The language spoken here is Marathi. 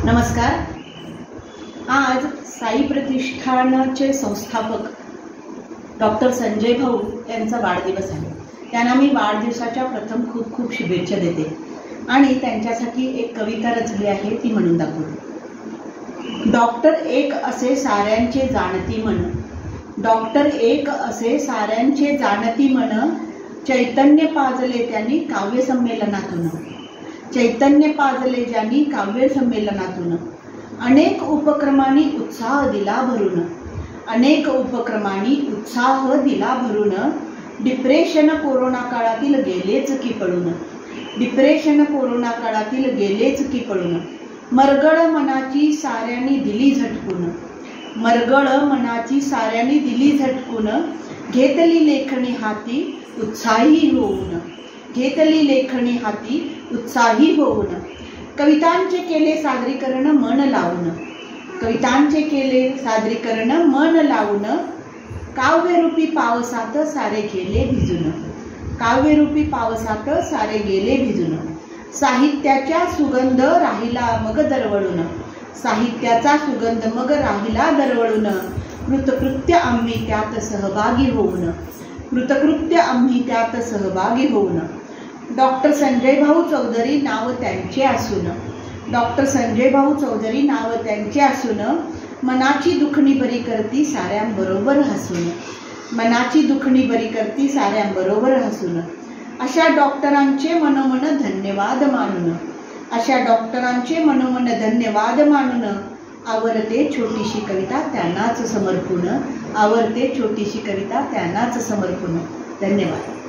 नमस्कार। आज साई प्रतिष्ठानचे संस्थापक डॉक्टर संजय भाऊ यांचा वाढदिवस आहे। त्यांना मी वाढदिवसाच्या प्रथम खूप खूप शुभेच्छा देते आणि त्यांच्यासाठी एक कविता रचली आहे, ती म्हणून दाखवते। डॉक्टर एक असे साऱ्यांचे जाणती मन, डॉक्टर एक असे साऱ्यांचे जाणती मन, चैतन्य पाजले त्यांनी काव्य संमेलनातून, चैतन्य पाजले ज्यांनी काव्य संमेलनातून, अनेक उपक्रमांनी उत्साह दिला भरून, अनेक उपक्रमांनी उत्साह दिला भरून, डिप्रेशन कोरोना काळातील गेलेच की पळून, डिप्रेशन कोरोना काळातील गेलेच की पळून, मरगळ मनाची साऱ्यांनी दिली झटकून, मरगळ मनाची साऱ्यांनी दिली झटकून, घेतली लेखणी हाती उत्साही होऊन, घेतली लेखणी हाती उत्साही होऊन, कवितांचे केले सादरीकरण मन लावून, कवितांचे केले सादरीकरण मन लावून, काव्यरूपी पावसात सारे गेले भिजून, काव्यरूपी पावसात सारे गेले भिजून, साहित्याचा सुगंध राहिला मग दरवळून, साहित्याचा सुगंध मग राहिला दरवळून, कृतकृत्य आम्ही त्यात सहभागी होऊन, कृतकृत्य आम्ही त्यात सहभागी होऊन, डॉक्टर संजय भाऊ चौधरी नाव त्यांचे असून, डॉक्टर संजय भाऊ चौधरी नाव त्यांचे असून, मनाची दुखणी बरी करती साऱ्यांबरोबर हसून, मनाची दुखणी बरी करती साऱ्यांबरोबर हसून, अशा डॉक्टरांचे मनोमन धन्यवाद मानून, अशा डॉक्टरांचे मनोमन धन्यवाद मानून, आवरते छोटीशी कविता त्यांनाच समर्पून, आवरते छोटीशी कविता त्यांनाच समर्पून। धन्यवाद।